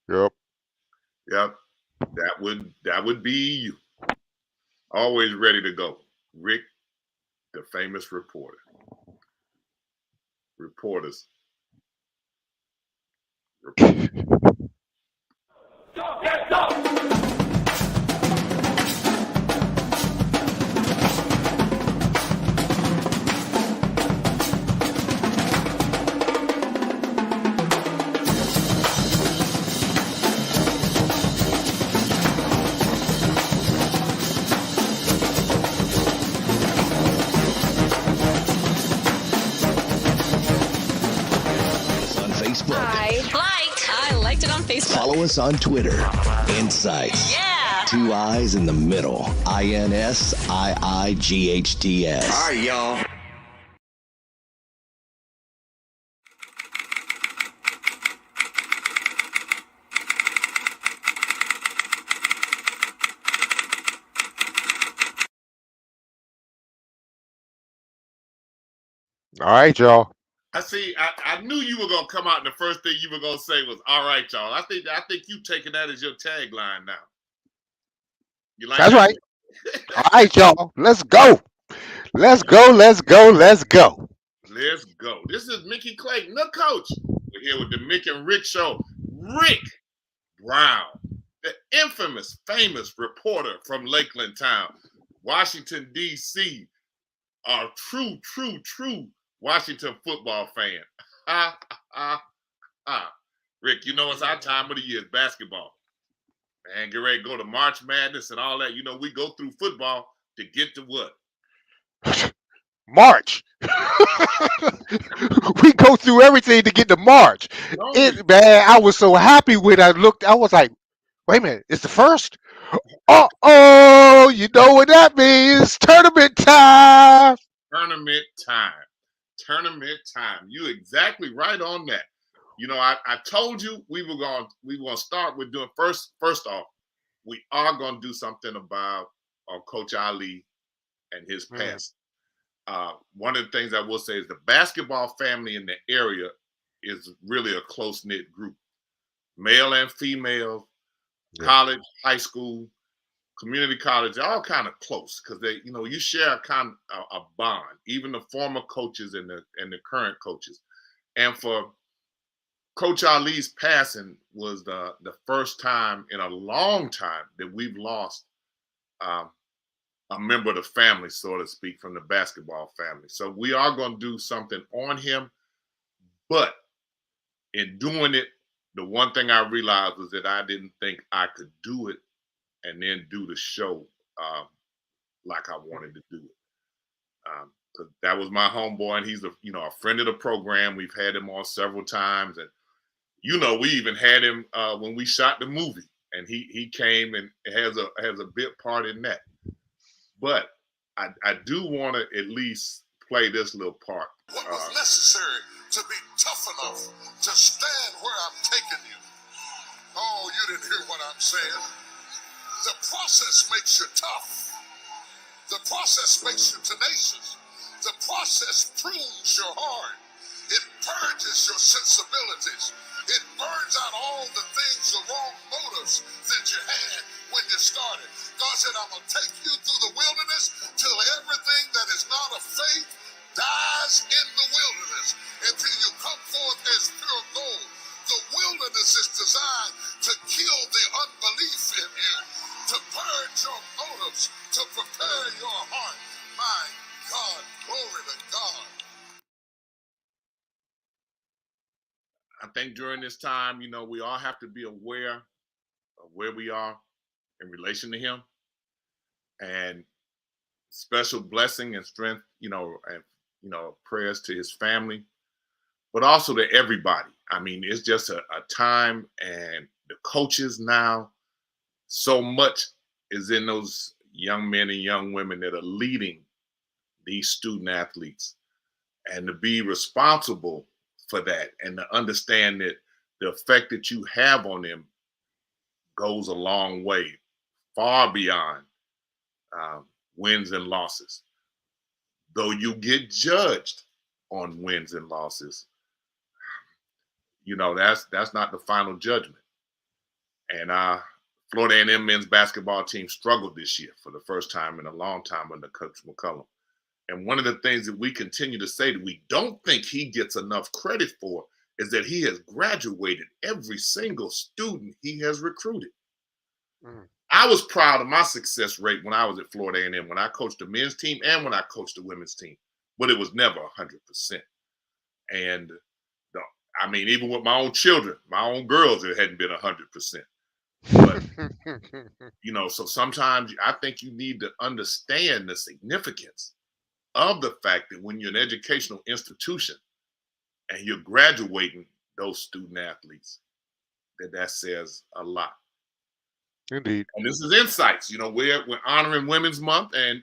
Yep. Yep. That would be you. Always ready to go. Rick, the famous reporter. Reporters. On Facebook. I liked it on Facebook. Follow us on Twitter. INSiiGHTS. Yeah. 2 I's in the middle. INSiiGHTS. All right, y'all. All right, y'all. I see. I knew you were gonna come out, and the first thing you were gonna say was, "All right, y'all." I think you taking that as your tagline now. You like That's that? right. All right, y'all. Let's go. Let's go. Let's go. Let's go. Let's go. This is Mickey Clayton, the coach. We're here with the MicknRick show. Rick Brown, the infamous, famous reporter from Lakeland Town, Washington, D.C., a true Washington football fan. Ha, ha, ha. Rick, you know it's our time of the year, basketball. Man, get ready to go to March Madness and all that. You know, we go through football to get to what? March. We go through everything to get to March. Man, I was so happy when I looked. I was like, wait a minute, it's the first? Uh-oh, you know what that means. Tournament time. Tournament time. Tournament time. You exactly right on that. You know, I told you we were gonna start with doing first off, we are gonna do something about Coach Aliyy and his past. One of the things I will say is the basketball family in the area is really a close-knit group. Male and female, college, high school, community college, they're all kind of close because they, you know, you share a bond, even the former coaches and the current coaches. And for Coach Aliyy's passing was the first time in a long time that we've lost a member of the family, so to speak, from the basketball family. So we are going to do something on him. But in doing it, the one thing I realized was that I didn't think I could do it and then do the show like I wanted to do it. Because that was my homeboy, and he's a friend of the program. We've had him on several times, and we even had him when we shot the movie, and he came and has a bit part in that. But I do want to at least play this little part. What was necessary to be tough enough to stand where I'm taking you? Oh, you didn't hear what I'm saying. The process makes you tough. The process makes you tenacious. The process prunes your heart. It purges your sensibilities. It burns out all the things, the wrong motives that you had when you started. God said, I'm going to take you through the wilderness till everything that is not of faith dies in the wilderness until you come forth as pure gold. The wilderness is designed to kill the unbelief in you, to purge your motives, to prepare your heart. My God, glory to God. I think during this time, we all have to be aware of where we are in relation to him, and special blessing and strength, and prayers to his family, but also to everybody. I mean, it's just a time, and the coaches now, so much is in those young men and young women that are leading these student athletes, and to be responsible for that and to understand that the effect that you have on them goes a long way, far beyond wins and losses. Though you get judged on wins and losses, that's not the final judgment. And Florida A&M men's basketball team struggled this year for the first time in a long time under Coach McCullum. And one of the things that we continue to say that we don't think he gets enough credit for is that he has graduated every single student he has recruited. I was proud of my success rate when I was at Florida A&M, when I coached the men's team and when I coached the women's team, but it was never 100%. And I mean, even with my own children, my own girls, it hadn't been 100%. But, you know, so sometimes I think you need to understand the significance of the fact that when you're an educational institution and you're graduating those student athletes, that says a lot. Indeed. And this is Insights. You know, we're honoring Women's Month, and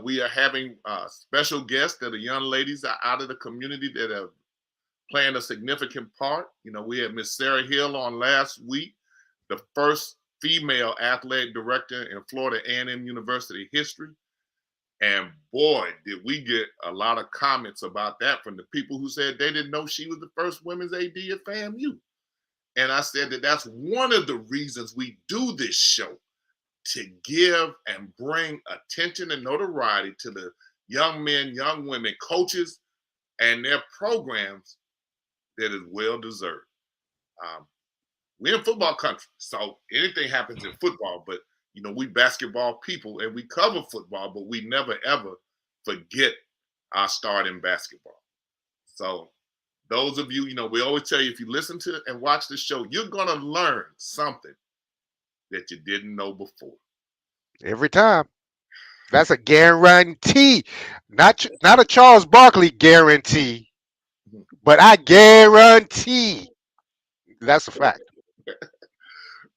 we are having special guests that are young ladies out of the community that are playing a significant part. You know, we had Miss Sarah Hill on last week, the first female athletic director in Florida A&M University history. And boy, did we get a lot of comments about that from the people who said they didn't know she was the first women's AD at FAMU. And I said that that's one of the reasons we do this show, to give and bring attention and notoriety to the young men, young women, coaches, and their programs that is well deserved. We're in football country, so anything happens in football, but you know, we basketball people and we cover football, but we never ever forget our start in basketball. So those of you, you know, we always tell you, if you listen to and watch the show, you're going to learn something that you didn't know before. Every time. That's a guarantee. Not a Charles Barkley guarantee, but I guarantee. That's a fact.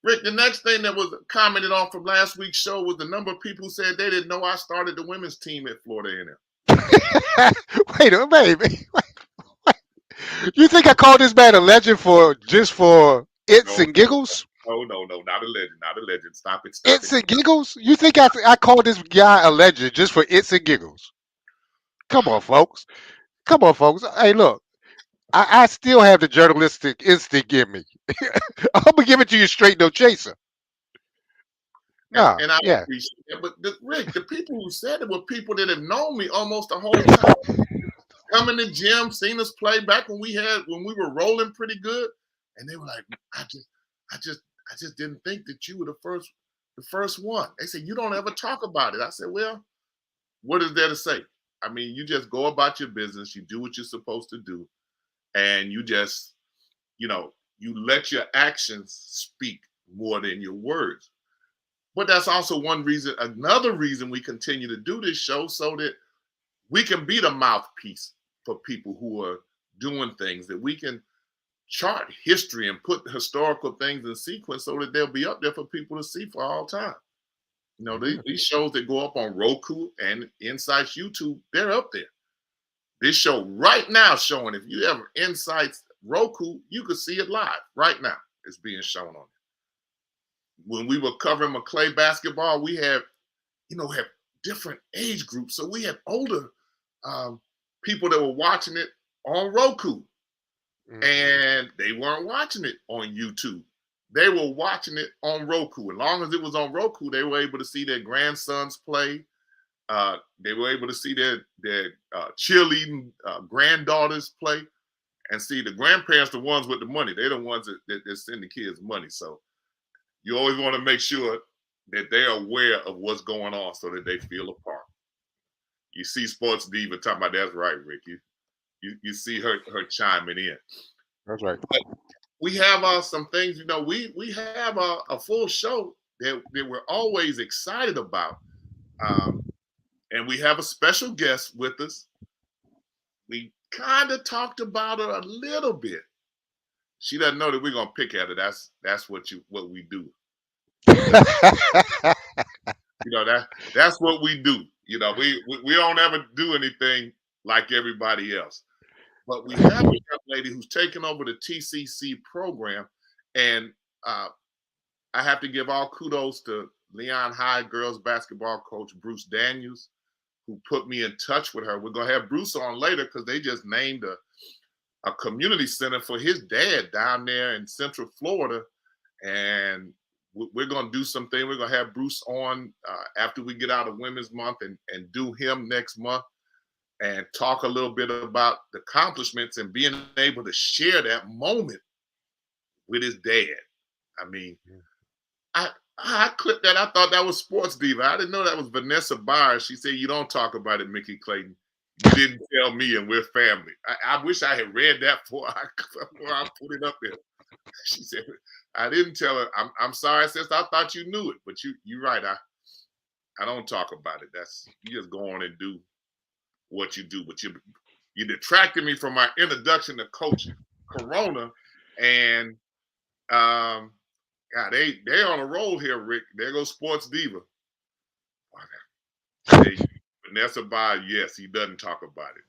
Rick, the next thing that was commented on from last week's show was the number of people who said they didn't know I started the women's team at Florida A&M. Wait a minute, baby. You think I called this man a legend just for its and giggles? No, not a legend. Stop it. Its and giggles? You think I called this guy a legend just for its and giggles? Come on, folks. Hey, look, I still have the journalistic instinct in me. I'm gonna give it to you straight, no chaser. And I appreciate that. But Rick, the people who said it were people that have known me almost the whole time. Come in the gym, seen us play back when we were rolling pretty good, and they were like, I just didn't think that you were the first one. They said, you don't ever talk about it. I said, well, what is there to say? I mean, you just go about your business, you do what you're supposed to do, and you just, you let your actions speak more than your words. But that's also another reason we continue to do this show, so that we can be the mouthpiece for people who are doing things, that we can chart history and put historical things in sequence so that they'll be up there for people to see for all time. You know, these shows that go up on Roku and Insights YouTube, they're up there. This show right now showing, if you have Insights Roku, you can see it live right now. It's being shown on it. When we were covering McClay basketball, we have different age groups. So we had older people that were watching it on Roku, and they weren't watching it on YouTube. They were watching it on Roku. As long as it was on Roku, they were able to see their grandsons play. They were able to see their cheerleading granddaughters play, and see the grandparents, the ones with the money. They're the ones that send the kids money. So you always want to make sure that they're aware of what's going on so that they feel a part. You see Sports Diva talking about, that's right, Rick. You see her chiming in. That's right. But we have some things, we have a full show that we're always excited about. And we have a special guest with us. We kind of talked about her a little bit. She doesn't know that we're gonna pick at her. That's what we do. That's what we do. We don't ever do anything like everybody else. But we have a young lady who's taken over the TCC program, and I have to give all kudos to Leon High girls basketball coach Bruce Daniels, who put me in touch with her. We're gonna have Bruce on later because they just named a community center for his dad down there in Central Florida, and we're going to do something. We're going to have Bruce on after we get out of Women's Month and do him next month and talk a little bit about the accomplishments and being able to share that moment with his dad. I mean, I clipped that. I thought that was Sports Diva. I didn't know that was Vanessa Byers. She said, "You don't talk about it, Mickey Clayton. You didn't tell me, and we're family." I wish I had read that before I put it up there. She said, "I didn't tell her. I'm sorry, sis. I thought you knew it, but you're right. I don't talk about it. You just go on and do what you do. But you detracted me from my introduction to Coach Corona, and God, they on a roll here, Rick. There goes Sports Diva. Hey, Vanessa Byers, yes, he doesn't talk about it.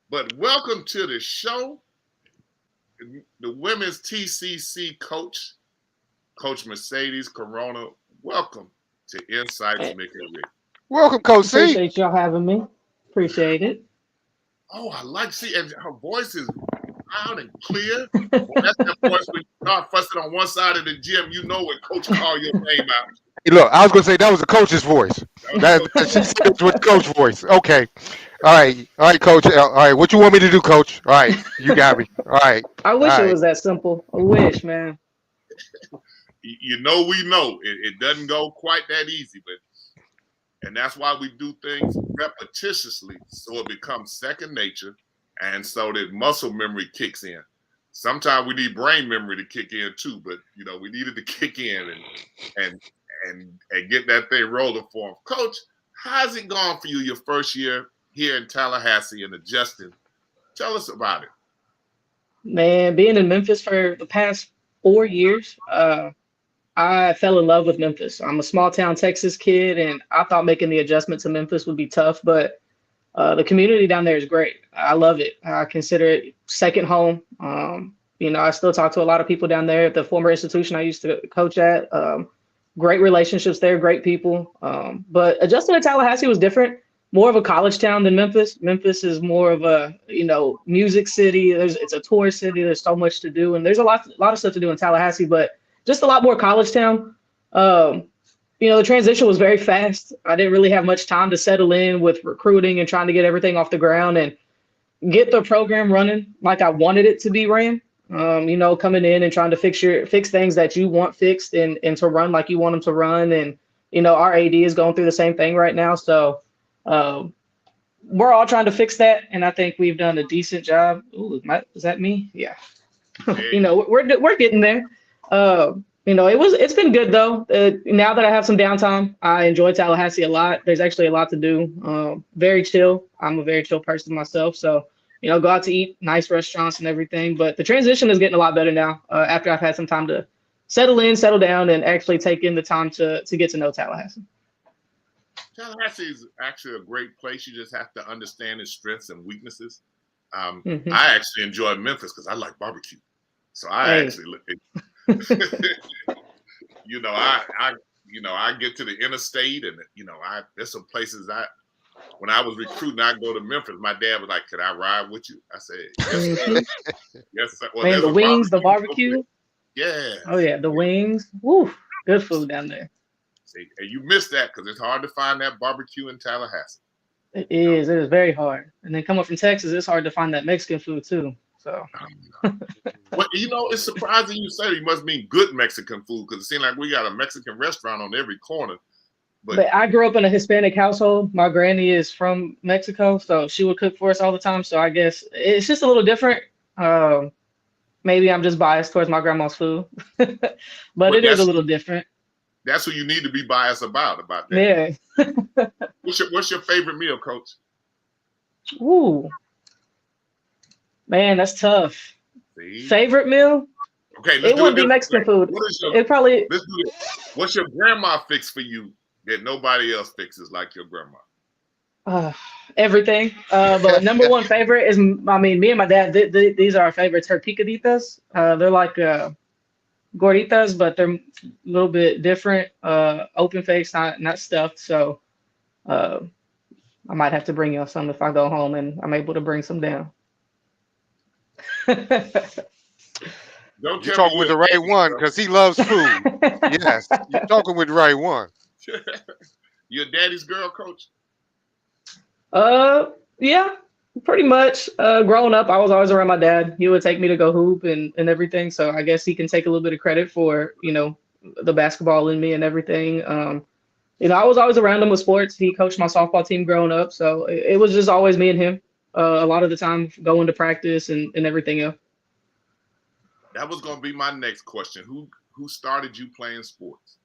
But welcome to the show, the women's TCC coach, Coach Mercedes Corona. Welcome to Insights, Mick and Rick. Welcome, Coach C. Appreciate y'all having me. Appreciate it. Oh, I like and her voice is loud and clear. Well, that's that voice when you start fussing on one side of the gym, you know when Coach call your name out. Hey, look, I was going to say that was the coach's voice. That's with Coach voice. Okay. All right, Coach. All right, what you want me to do, Coach? All right, you got me. All right. I wish it was that simple. I wish, man. You know, we know it doesn't go quite that easy, and that's why we do things repetitiously so it becomes second nature, and so that muscle memory kicks in. Sometimes we need brain memory to kick in too, but we needed to kick in and get that thing rolling for him. Coach, how's it gone for you your first year here in Tallahassee and adjusting? Tell us about it. Man, being in Memphis for the past 4 years, I fell in love with Memphis. I'm a small town Texas kid, and I thought making the adjustment to Memphis would be tough, but the community down there is great. I love it. I consider it second home. I still talk to a lot of people down there at the former institution I used to coach at. Great relationships there, great people. But adjusting to Tallahassee was different. More of a college town than Memphis. Memphis is more of a, music city. It's a tourist city. There's so much to do, and there's a lot of stuff to do in Tallahassee, but just a lot more college town. The transition was very fast. I didn't really have much time to settle in with recruiting and trying to get everything off the ground and get the program running like I wanted it to be ran. Coming in and trying to fix things that you want fixed and to run like you want them to run. And, our AD is going through the same thing right now. So we're all trying to fix that. And I think we've done a decent job. Ooh, is that me? Yeah. We're getting there. It's been good though. Now that I have some downtime, I enjoy Tallahassee a lot. There's actually a lot to do. Very chill. I'm a very chill person myself. So, go out to eat nice restaurants and everything. But the transition is getting a lot better now after I've had some time to settle down, and actually take in the time to get to know Tallahassee. Tallahassee is actually a great place. You just have to understand its strengths and weaknesses. I actually enjoy Memphis because I like barbecue. So I actually I get to the interstate, and there's some places when I was recruiting, I'd go to Memphis. My dad was like, "Could I ride with you?" I said, "Yes, sir." Yes, sir. Well, man, the wings, the barbecue. Yeah. Oh yeah, the wings. Woo, good food down there. See, and you missed that because it's hard to find that barbecue in Tallahassee. It is. It is very hard. And then coming from Texas, it's hard to find that Mexican food too. So. But it's surprising you say you must mean good Mexican food, because it seems like we got a Mexican restaurant on every corner. But I grew up in a Hispanic household. My granny is from Mexico, so she would cook for us all the time. So I guess it's just a little different. Maybe I'm just biased towards my grandma's food, but it is a little different. That's what you need to be biased about that. Yeah. What's your favorite meal, Coach? Ooh, man, that's tough. See? Favorite meal? Okay, it wouldn't be Mexican food. Let's do it. What's your grandma fix for you that nobody else fixes like your grandma? Everything. But number one favorite is, me and my dad, these are our favorites. Her picaditas. They're like gorditas, but they're a little bit different. Open face, not stuffed. So I might have to bring you some if I go home and I'm able to bring some down. Don't You're tell me talking with you're the a right daddy's one girl. because he loves food. Yes, you're talking with the right one. You're a daddy's girl, Coach? Yeah, pretty much. Growing up, I was always around my dad. He would take me to go hoop and everything. So I guess he can take a little bit of credit for, the basketball in me and everything. I was always around him with sports. He coached my softball team growing up. So it was just always me and him. A lot of the time going to practice and everything else. That was gonna be my next question. Who started you playing sports?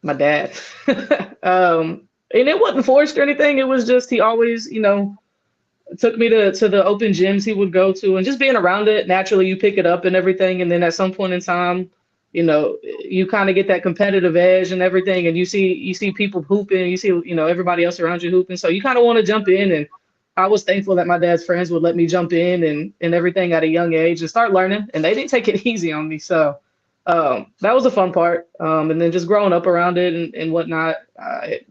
My dad. And it wasn't forced or anything. It was just he always, took me to the open gyms he would go to, and just being around it, naturally you pick it up and everything. And then at some point in time, you kind of get that competitive edge and everything, and you see people hooping, you see, everybody else around you hooping. So you kind of want to jump in. And I was thankful that my dad's friends would let me jump in and everything at a young age and start learning. And they didn't take it easy on me. So that was a fun part. And then just growing up around it and whatnot.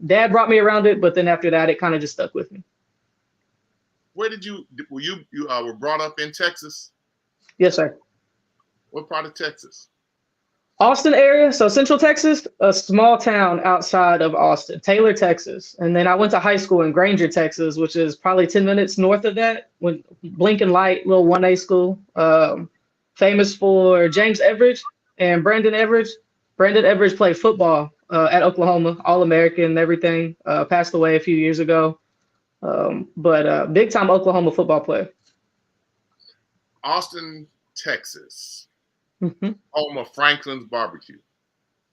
Dad brought me around it, but then after that, it kind of just stuck with me. Where did you were brought up in Texas? Yes, sir. What part of Texas? Austin area, so Central Texas, a small town outside of Austin, Taylor, Texas. And then I went to high school in Granger, Texas, which is probably 10 minutes north of that, with Blinken Light, little 1A school, famous for James Everidge and Brandon Everidge. Brandon Everidge played football at Oklahoma, All-American and everything, passed away a few years ago. But big-time Oklahoma football player. Austin, Texas. Mm-hmm. Home of Franklin's Barbecue.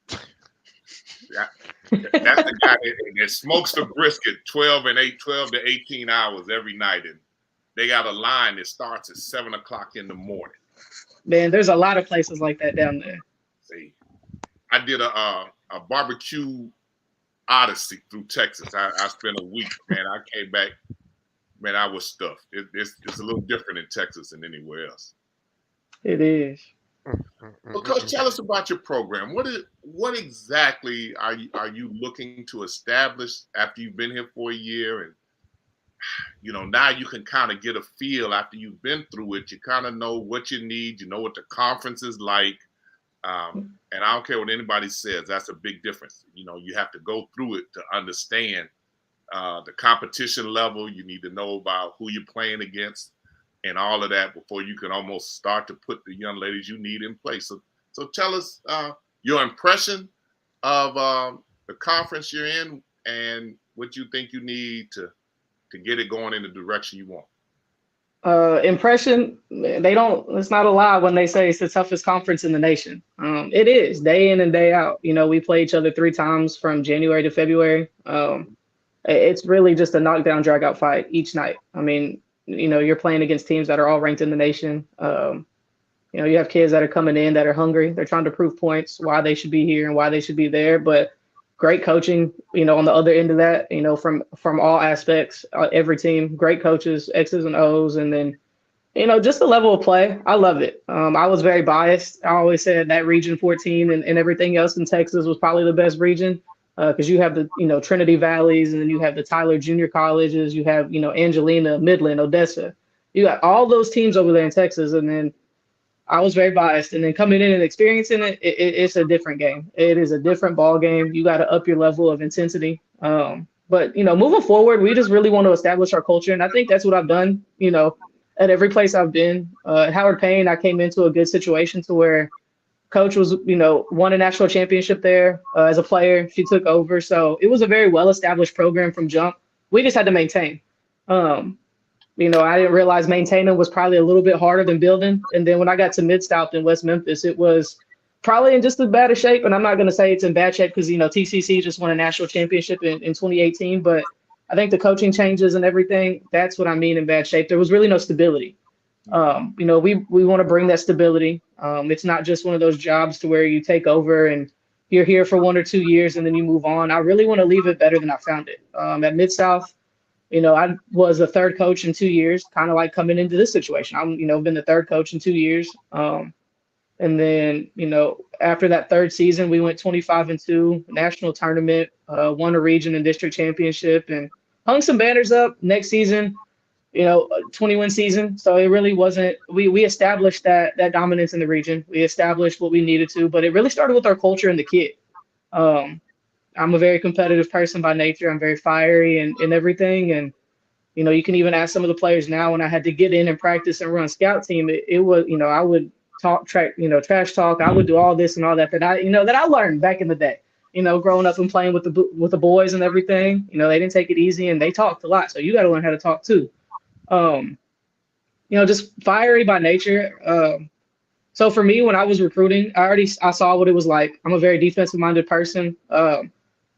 That's the guy that smokes the brisket 12 to 18 hours every night. And they got a line that starts at 7 o'clock in the morning. Man, there's a lot of places like that down there. See, I did a barbecue odyssey through Texas. I spent a week, man. I came back, man, I was stuffed. It's a little different in Texas than anywhere else. It is. Well, Coach, tell us about your program. What exactly are you looking to establish after you've been here for a year? And now you can kind of get a feel after you've been through it. You kind of know what you need. You know what the conference is like. And I don't care what anybody says. That's a big difference. You have to go through it to understand the competition level. You need to know about who you're playing against and all of that before you can almost start to put the young ladies you need in place. So tell us your impression of the conference you're in and what you think you need to get it going in the direction you want. Impression, it's not a lie when they say it's the toughest conference in the nation. It is, day in and day out. We play each other 3 times from January to February. It's really just a knockdown, drag out fight each night. I mean, you're playing against teams that are all ranked in the nation. You have kids that are coming in that are hungry. They're trying to prove points, why they should be here and why they should be there. But great coaching, on the other end of that, from all aspects, every team, great coaches, X's and O's. And then, just the level of play. I love it. I was very biased. I always said that Region 14 and everything else in Texas was probably the best region. Because you have the, Trinity Valleys, and then you have the Tyler Junior Colleges, you have, Angelina, Midland, Odessa. You got all those teams over there in Texas. And then I was very biased. And then coming in and experiencing it's a different game. It is a different ball game. You got to up your level of intensity. But, moving forward, we just really want to establish our culture. And I think that's what I've done, at every place I've been. At Howard Payne, I came into a good situation to where Coach was, won a national championship there as a player. She took over. So it was a very well-established program from jump. We just had to maintain. I didn't realize maintaining was probably a little bit harder than building. And then when I got to Mid-South in West Memphis, it was probably in just as bad a shape. And I'm not going to say it's in bad shape because, TCC just won a national championship in 2018. But I think the coaching changes and everything, that's what I mean in bad shape. There was really no stability. We want to bring that stability. It's not just one of those jobs to where you take over and you're here for 1 or 2 years and then you move on. I really want to leave it better than I found it. At Mid-South, I was a third coach in 2 years, kind of like coming into this situation. I'm, been the third coach in 2 years. And then, after that third season, we went 25-2, national tournament, won a region and district championship and hung some banners up. Next season, 20-win season. So it really wasn't. We established that dominance in the region. We established what we needed to, but it really started with our culture and the kid. I'm a very competitive person by nature. I'm very fiery and everything. And you can even ask some of the players now. When I had to get in and practice and run scout team, it was I would talk trash talk. I would do all this and all that I learned back in the day. Growing up and playing with the boys and everything. They didn't take it easy and they talked a lot. So you got to learn how to talk too. Just fiery by nature. So for me, when I was recruiting, I saw what it was like. I'm a very defensive minded person.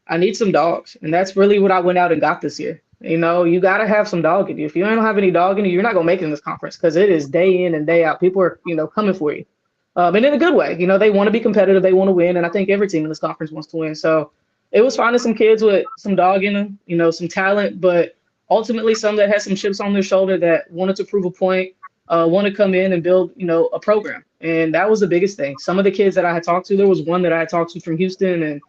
I need some dogs, and that's really what I went out and got this year. You got to have some dog in you. If you don't have any dog in you, you're not going to make it in this conference because it is day in and day out. People are, coming for you. And in a good way. They want to be competitive. They want to win. And I think every team in this conference wants to win. So it was finding some kids with some dog in them, some talent, but ultimately some that had some chips on their shoulder that wanted to prove a point, want to come in and build, a program. And that was the biggest thing. Some of the kids that I had talked to, there was one that I had talked to from Houston, and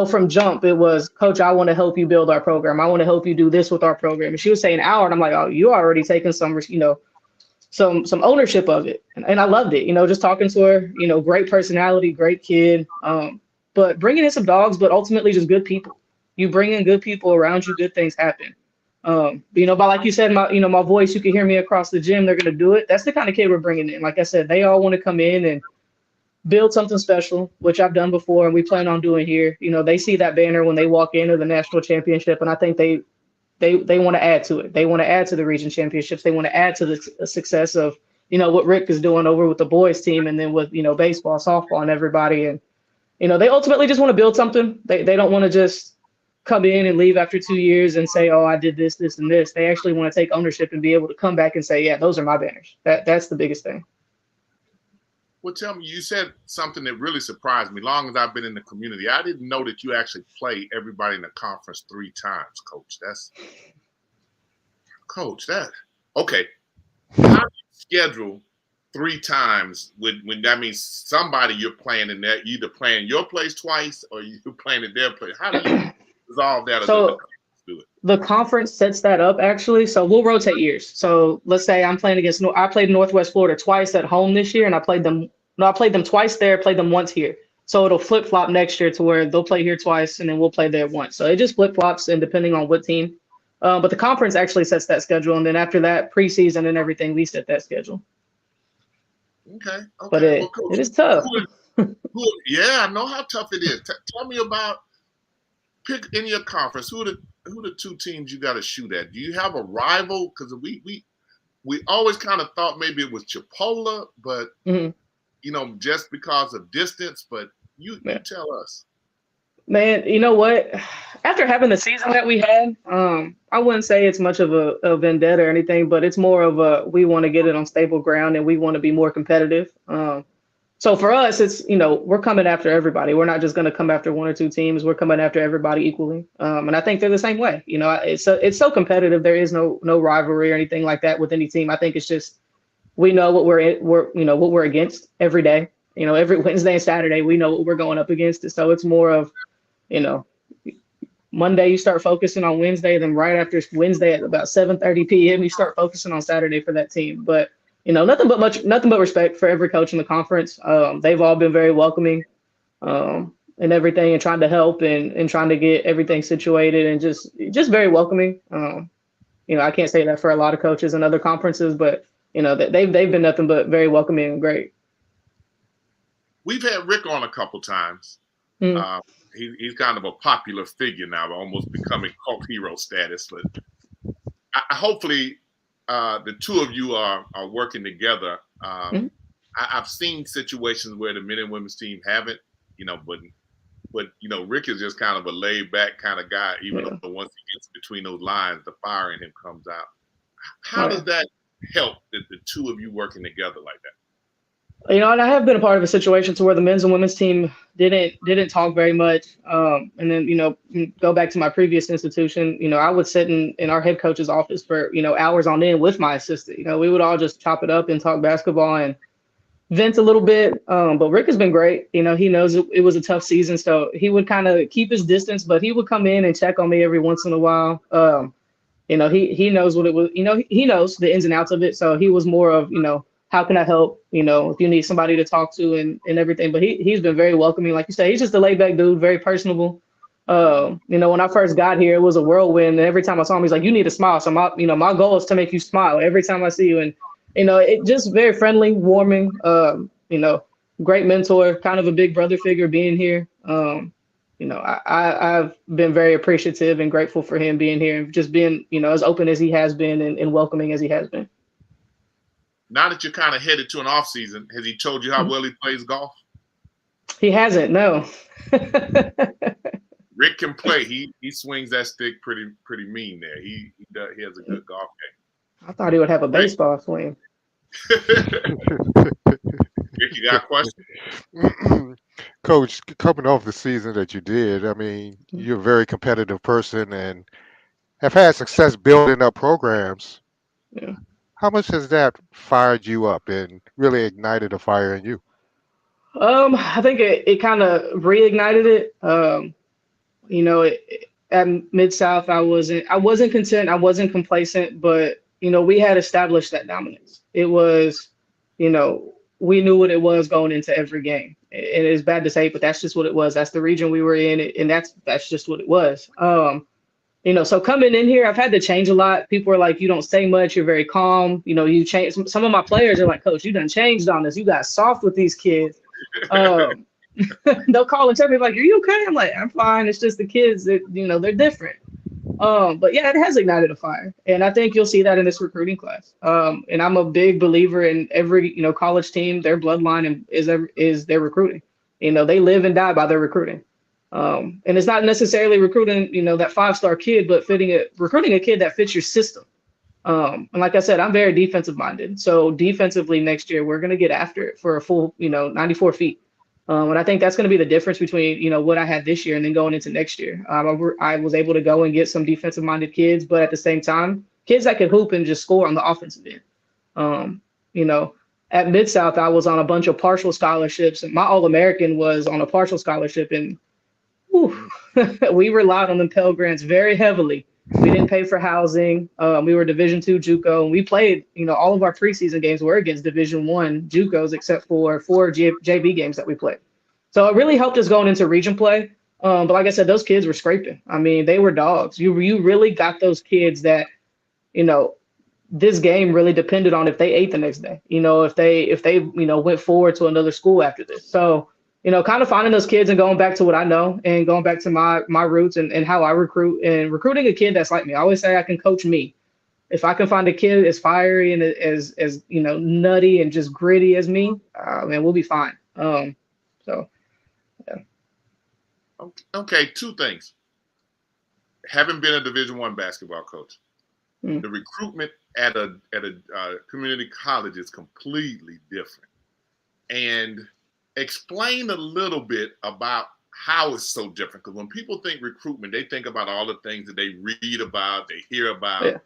from jump, it was, Coach, I want to help you build our program. I want to help you do this with our program. And she was saying hour, and I'm like, oh, you already taken some, some ownership of it. And I loved it, just talking to her, great personality, great kid. But bringing in some dogs, but ultimately just good people. You bring in good people around you, good things happen. But like you said, my voice, you can hear me across the gym. They're going to do it. That's the kind of kid we're bringing in. Like I said, they all want to come in and build something special, which I've done before and we plan on doing here. They see that banner when they walk into the national championship, and I think they want to add to it. They want to add to the region championships. They want to add to the success of, what Rick is doing over with the boys team, and then with, baseball, softball, and everybody. And, they ultimately just want to build something. They don't want to just come in and leave after 2 years and say, oh, I did this, this, and this. They actually want to take ownership and be able to come back and say, yeah, those are my banners. That's the biggest thing. Well, tell me, you said something that really surprised me. Long as I've been in the community, I didn't know that you actually play everybody in the conference 3 times, Coach. Okay. How do you schedule 3 times when that means somebody you're playing in that, either playing your place twice or you're playing at their place? How do you resolve that? So the conference sets that up, actually. So we'll rotate years. So let's say I'm playing I played Northwest Florida twice at home this year, and I played them twice there, played them once here. So it'll flip flop next year to where they'll play here twice and then we'll play there once. So it just flip flops, and depending on what team. But the conference actually sets that schedule, and then after that, preseason and everything, we set that schedule. Okay. But Coach, it is tough. Yeah, I know how tough it is. Tell me about, pick in your conference, who are the 2 teams you got to shoot at? Do you have a rival? Because we always kind of thought maybe it was Chipola, but just because of distance. But you tell us. Man, you know what? After having the season that we had, I wouldn't say it's much of a vendetta or anything, but it's more of we want to get it on stable ground and we want to be more competitive. So for us, it's, we're coming after everybody. We're not just going to come after 1 or 2 teams. We're coming after everybody equally. And I think they're the same way. It's so competitive. There is no rivalry or anything like that with any team. I think it's just, we know what what we're against every day. Every Wednesday and Saturday, we know what we're going up against. So it's more of, Monday you start focusing on Wednesday, then right after Wednesday at about 7:30 p.m. you start focusing on Saturday for that team. But nothing but respect for every coach in the conference. They've all been very welcoming and everything, and trying to help and trying to get everything situated, and just very welcoming. I can't say that for a lot of coaches in other conferences, but they've been nothing but very welcoming and great. We've had Rick on a couple times. He's kind of a popular figure now, almost becoming cult hero status. But hopefully the 2 of you are working together. I've seen situations where the men and women's team haven't, but Rick is just kind of a laid back kind of guy. Even though once he gets between those lines, the fire in him comes out. How does that help the 2 of you working together like that? And I have been a part of a situation to where the men's and women's team didn't talk very much. And then, go back to my previous institution, I would sit in our head coach's office for, hours on end with my assistant. We would all just chop it up and talk basketball and vent a little bit. But Rick has been great. He knows it was a tough season, so he would kind of keep his distance, but he would come in and check on me every once in a while. he knows what it was. He knows the ins and outs of it. So he was more of, how can I help? If you need somebody to talk to and everything. But he's been very welcoming. Like you said, he's just a laid back dude, very personable. When I first got here, it was a whirlwind. And every time I saw him, he's like, you need to smile. So my goal is to make you smile every time I see you. And, it just very friendly, warming, great mentor, kind of a big brother figure being here. I've been very appreciative and grateful for him being here and just being, as open as he has been and welcoming as he has been. Now that you're kind of headed to an off season, has he told you how well he plays golf? He hasn't, no. Rick can play. He swings that stick pretty mean there. He has a good golf game. I thought he would have a baseball swing. Rick, you got a question? Coach, coming off the season that you did, I mean, you're a very competitive person and have had success building up programs. Yeah. How much has that fired you up and really ignited a fire in you? I think it kind of reignited it. At Mid-South, I wasn't content, I wasn't complacent, but we had established that dominance. It was, we knew what it was going into every game. And it's bad to say, but that's just what it was. That's the region we were in, and that's just what it was. So coming in here, I've had to change a lot. People are like, you don't say much, you're very calm. You change. Some of my players are like, Coach, you done changed on us. You got soft with these kids. They'll call and tell me like, are you okay? I'm like, I'm fine. It's just the kids that, they're different. But yeah, it has ignited a fire. And I think you'll see that in this recruiting class. And I'm a big believer in every, college team, their bloodline is their recruiting. They live and die by their recruiting. And it's not necessarily recruiting, that 5-star kid, but recruiting a kid that fits your system. And like I said, I'm very defensive minded. So defensively next year, we're going to get after it for a full, 94 feet. And I think that's going to be the difference between, what I had this year and then going into next year. I was able to go and get some defensive minded kids, but at the same time, kids that could hoop and just score on the offensive end. At Mid-South, I was on a bunch of partial scholarships, and my All-American was on a partial scholarship. And we relied on them Pell Grants very heavily. We didn't pay for housing. We were Division II JUCO, and we played, all of our preseason games were against Division I JUCOs, except for 4 JV games that we played. So it really helped us going into region play. But like I said, those kids were scraping. I mean, they were dogs. You really got those kids that, this game really depended on if they ate the next day. If they went forward to another school after this. So, kind of finding those kids and going back to what I know and going back to my roots and how I recruit and recruiting a kid that's like me. I always say I can coach me. If I can find a kid as fiery and as nutty and just gritty as me, man, we'll be fine. So, yeah. Okay, 2 things. Having been a Division I basketball coach, the recruitment at a community college is completely different. And explain a little bit about how it's so different. Because when people think recruitment, they think about all the things that they read about, they hear about. Yeah.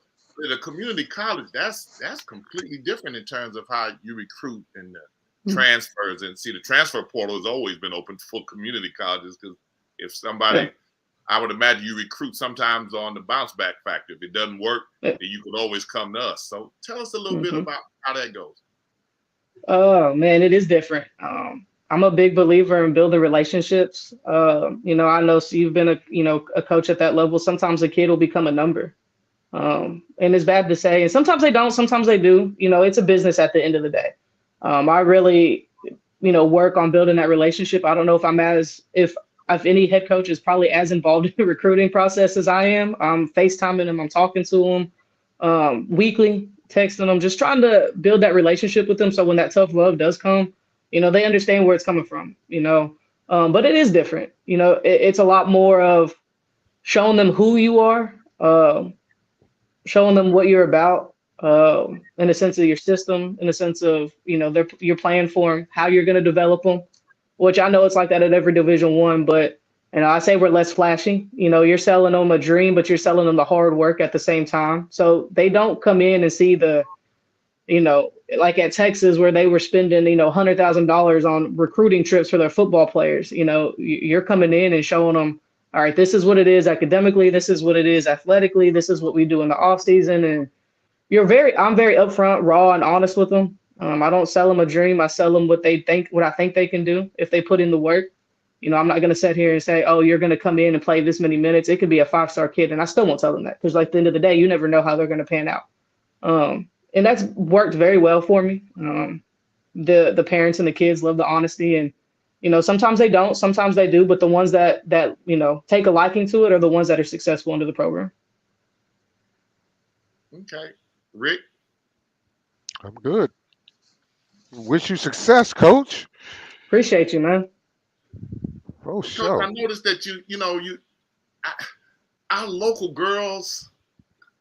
At a community college, that's completely different in terms of how you recruit and the transfers. And see, the transfer portal has always been open for community colleges because if somebody, I would imagine you recruit sometimes on the bounce back factor. If it doesn't work, then you could always come to us. So tell us a little bit about how that goes. Oh, man, it is different. I'm a big believer in building relationships. I know so you've been a coach at that level. Sometimes a kid will become a number. And it's bad to say. And sometimes they don't, sometimes they do. It's a business at the end of the day. I really, work on building that relationship. I don't know if any head coach is probably as involved in the recruiting process as I am. I'm FaceTiming them, I'm talking to them weekly, texting them, just trying to build that relationship with them. So when that tough love does come, they understand where it's coming from, but it is different. It's a lot more of showing them who you are, showing them what you're about, in a sense of your system, in a sense of, your plan for them, how you're going to develop them, which I know it's like that at every Division I, but, I say we're less flashy. You're selling them a dream, but you're selling them the hard work at the same time. So they don't come in and see the, like at Texas where they were spending, $100,000 on recruiting trips for their football players. You're coming in and showing them, all right, this is what it is academically, this is what it is athletically, this is what we do in the off season. And I'm very upfront, raw, and honest with them. I don't sell them a dream. I sell them what I think they can do if they put in the work. I'm not going to sit here and say, oh, you're going to come in and play this many minutes. It could be a 5-star kid, and I still won't tell them that, because at the end of the day, you never know how they're going to pan out. And that's worked very well for me. The parents and the kids love the honesty, and sometimes they don't, sometimes they do, but the ones that take a liking to it are the ones that are successful under the program. Okay, Rick. I'm good. Wish you success, Coach. Appreciate you, man. Oh, sure. I noticed that our local girls.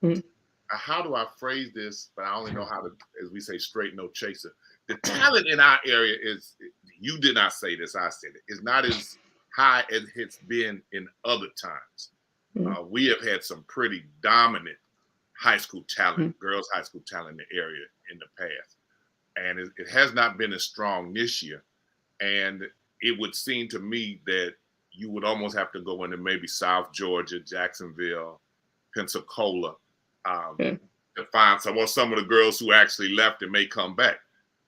Mm-hmm. How do I phrase this? But I only know how to, as we say, straight no chaser. The talent in our area is. You did not say this. I said it. Is not as high as it's been in other times. Mm-hmm. We have had some pretty dominant high school talent, Mm-hmm. girls' high school talent in the area in the past, and it has not been as strong this year. And it would seem to me that you would almost have to go into maybe South Georgia, Jacksonville, Pensacola, to find some of the girls who actually left and may come back.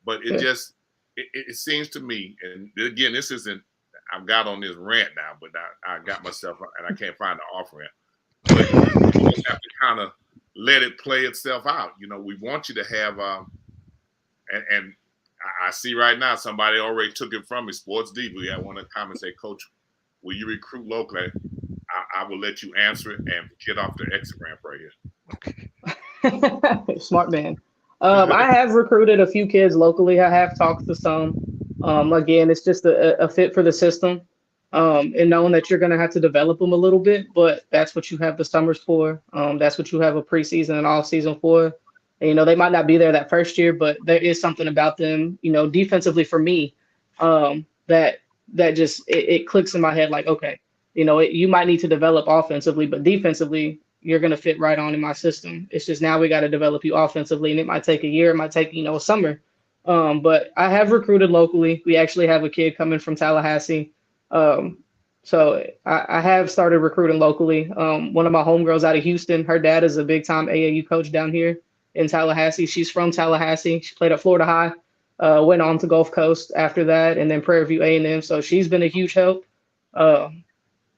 But it seems to me, and again, this isn't, I've got on this rant now, but I got myself, and I can't find the off ramp. But you just have to kind of let it play itself out. We want you to have, and I see right now somebody already took it from me. Sports Diva, I want to come and say, Coach, will you recruit locally? I will let you answer it and get off the exit ramp right here. Smart man. I have recruited a few kids locally. I have talked to some. Again, it's just a fit for the system, and knowing that you're going to have to develop them a little bit, but that's what you have the summers for. That's what you have a preseason and off season for. And, they might not be there that first year, but there is something about them, defensively for me, that just it clicks in my head like, okay, you might need to develop offensively, but defensively, you're going to fit right on in my system. It's just now we got to develop you offensively, and it might take a year, it might take, a summer. But I have recruited locally. We actually have a kid coming from Tallahassee. So I have started recruiting locally. One of my homegirls out of Houston, her dad is a big time AAU coach down here in Tallahassee. She's from Tallahassee. She played at Florida High, went on to Gulf Coast after that, and then Prairie View A&M. So she's been a huge help.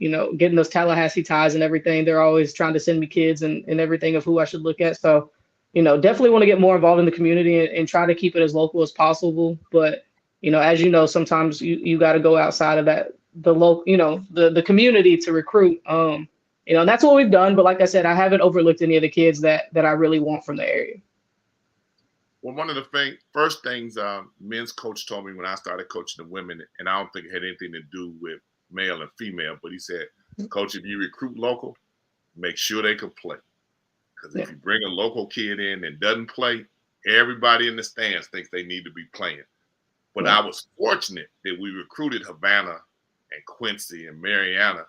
Getting those Tallahassee ties and everything. They're always trying to send me kids and everything of who I should look at. So, definitely want to get more involved in the community and try to keep it as local as possible. But, as sometimes you got to go outside of that, the local, the community to recruit. And that's what we've done. But like I said, I haven't overlooked any of the kids that I really want from the area. Well, one of the first things men's coach told me when I started coaching the women, and I don't think it had anything to do with male and female, but he said, Coach, if you recruit local, make sure they can play. Because if you bring a local kid in and doesn't play, everybody in the stands thinks they need to be playing. But I was fortunate that we recruited Havana and Quincy and Mariana,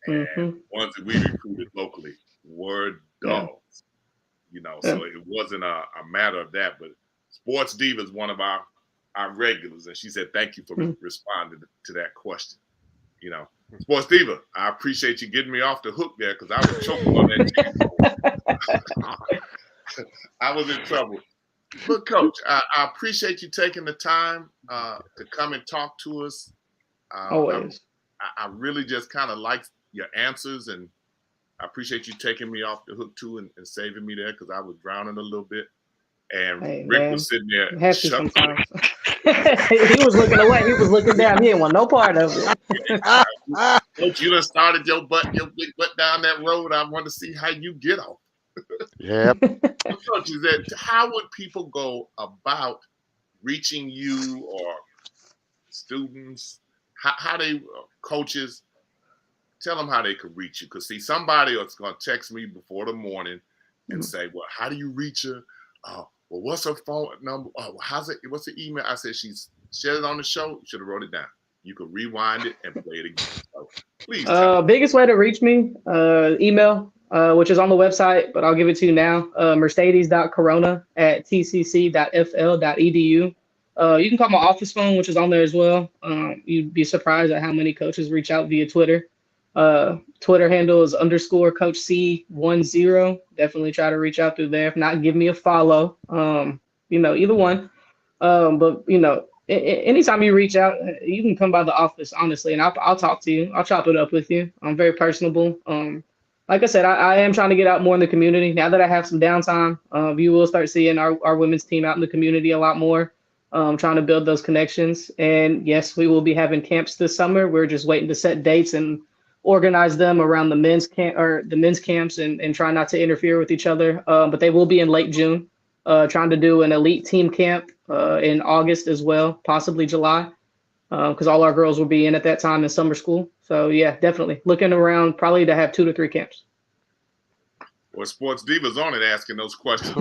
and ones that we recruited locally were dogs. So it wasn't a matter of that. But Sports Diva is one of our regulars, and she said, thank you for responding to that question. Sports Diva, I appreciate you getting me off the hook there, because I was choking on that. I was in trouble. But Coach, I appreciate you taking the time to come and talk to us. Always. I really just kind of like your answers, and I appreciate you taking me off the hook too and saving me there, because I was drowning a little bit. And Rick was sitting there. He was looking away. He was looking down. He didn't want no part of it. Coach, you done started your big butt down that road. I want to see how you get off. Yeah. Coach, how would people go about reaching you, or students? How they coaches? Tell them how they could reach you. Because see, somebody is going to text me before the morning and say, "Well, how do you reach her? Well, what's her phone number? Oh, how's it? What's the email?" I said, she's shared it on the show. Should have wrote it down. You could rewind it and play it again. So please. Biggest way to reach me, email, which is on the website, but I'll give it to you now. mercedes.corona@tcc.fl.edu. You can call my office phone, which is on there as well. You'd be surprised at how many coaches reach out via Twitter. Twitter handle is _Coach C10. Definitely try to reach out through there. If not, give me a follow. Either one. But anytime you reach out, you can come by the office, honestly, and I'll talk to you. I'll chop it up with you. I'm very personable. Like I said, I am trying to get out more in the community. Now that I have some downtime, you will start seeing our women's team out in the community a lot more. Trying to build those connections. And yes, we will be having camps this summer. We're just waiting to set dates and organize them around the men's camps and try not to interfere with each other. But they will be in late June. Trying to do an elite team camp in August as well, possibly July, because all our girls will be in at that time in summer school. So yeah, definitely looking around probably to have 2 to 3 camps. Well, Sports Diva's on it asking those questions.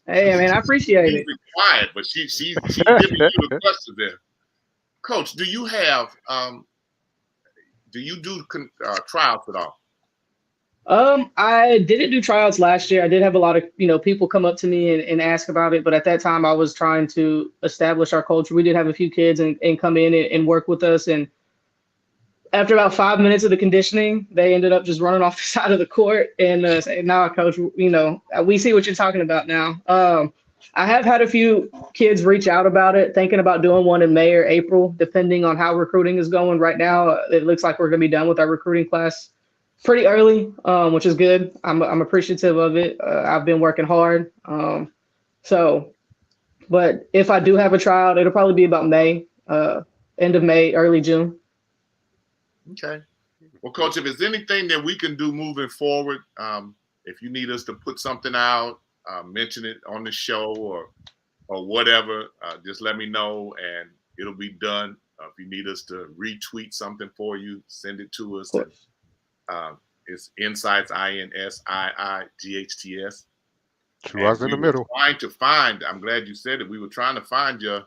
Hey man, I appreciate it. Quiet, but she's giving you the questions there. Coach, do you do tryouts at all? I didn't do tryouts last year. I did have a lot of, people come up to me and ask about it. But at that time, I was trying to establish our culture. We did have a few kids and come in and work with us. And after about 5 minutes of the conditioning, they ended up just running off the side of the court and saying, "No, coach, we see what you're talking about now." I have had a few kids reach out about it, thinking about doing one in May or April, depending on how recruiting is going. Right now, it looks like we're going to be done with our recruiting class pretty early, which is good. I'm appreciative of it. I've been working hard. But if I do have a tryout, it'll probably be about May, end of May, early June. Okay. Well, Coach, if there's anything that we can do moving forward, if you need us to put something out, mention it on the show or whatever, just let me know and it'll be done. If you need us to retweet something for you, send it to us. It's INSiiGHTS, INSiiGHTS. 2 hours in the middle. I'm glad you said it. We were trying to find your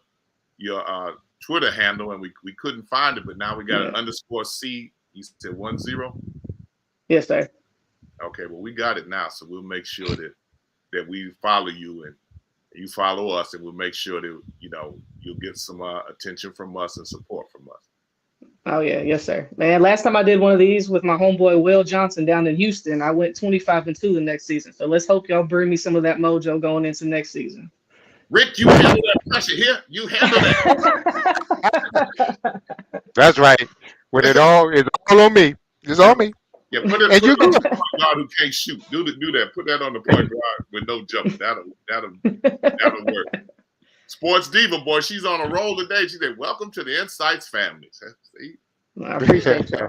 Twitter handle and we couldn't find it, but now we got an _C. You said 10? Yes, sir. Okay, well, we got it now, so we'll make sure that we follow you and you follow us, and we'll make sure that you'll get some attention from us and support from us. Oh yeah, yes sir, man. Last time I did one of these with my homeboy Will Johnson down in Houston, I went 25-2 the next season. So let's hope y'all bring me some of that mojo going into next season. Rick, you handle that pressure here. You handle that. That's right. When it's all on me. It's on me. Yeah, put it on the point guard who can't shoot. Do that. Put that on the point guard with no jump. That'll work. Sports Diva, boy, she's on a roll today. She said, "Welcome to the INSiiGHTS family." See? I appreciate y'all.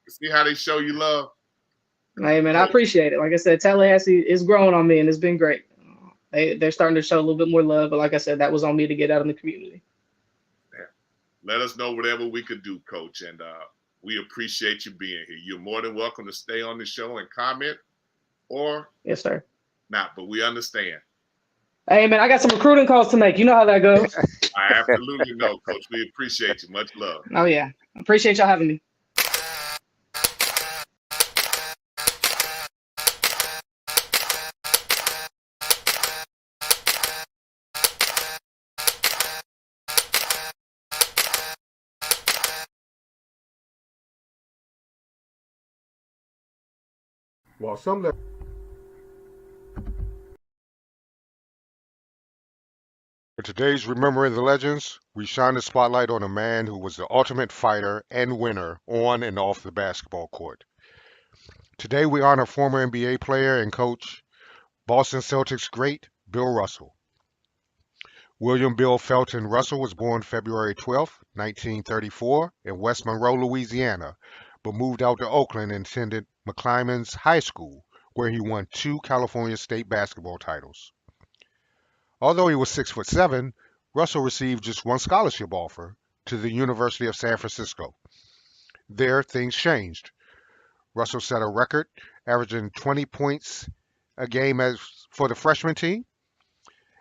See how they show you love? Hey, man, I appreciate it. Like I said, Tallahassee is growing on me, and it's been great. They're starting to show a little bit more love, but like I said, that was on me to get out in the community. Yeah. Let us know whatever we could do, Coach, and we appreciate you being here. You're more than welcome to stay on the show and comment, or yes, sir. Not, but we understand. Hey, man, I got some recruiting calls to make. You know how that goes. I absolutely know, Coach. We appreciate you. Much love. Oh, yeah. Appreciate y'all having me. Well, some that for today's Remembering the Legends, we shine the spotlight on a man who was the ultimate fighter and winner on and off the basketball court. Today we honor former NBA player and coach, Boston Celtics great Bill Russell. William Bill Felton Russell was born February 12, 1934 in West Monroe, Louisiana, but moved out to Oakland and attended McClymonds High School, where he won 2 California state basketball titles. Although he was 6'7", Russell received just 1 scholarship offer to the University of San Francisco. There, things changed. Russell set a record, averaging 20 points a game for the freshman team,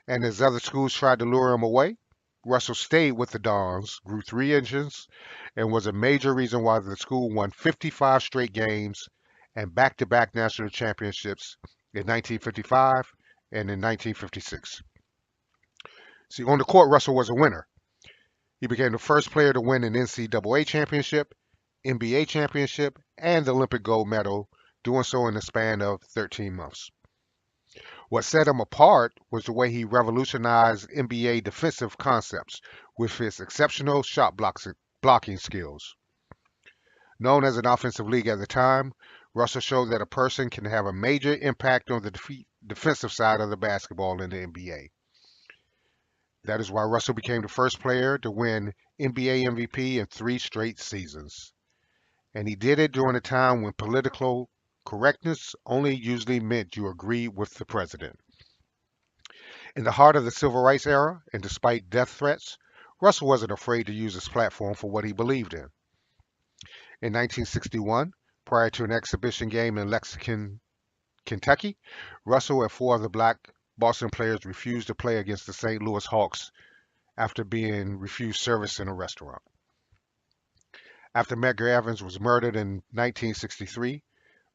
and as other schools tried to lure him away, Russell stayed with the Dons, grew 3 inches, and was a major reason why the school won 55 straight games and back-to-back national championships in 1955 and in 1956. See, on the court, Russell was a winner. He became the first player to win an NCAA championship NBA championship, and the Olympic gold medal, doing so in the span of 13 months. What set him apart was the way he revolutionized NBA defensive concepts with his exceptional blocking skills. Known as an offensive league at the time, Russell showed that a person can have a major impact on the defensive side of the basketball in the NBA. That is why Russell became the first player to win NBA MVP in 3 straight seasons. And he did it during a time when political correctness only usually meant you agreed with the president. In the heart of the civil rights era, and despite death threats, Russell wasn't afraid to use his platform for what he believed in. In 1961, prior to an exhibition game in Lexington, Kentucky, Russell and 4 other black Boston players refused to play against the St. Louis Hawks after being refused service in a restaurant. After Medgar Evers was murdered in 1963,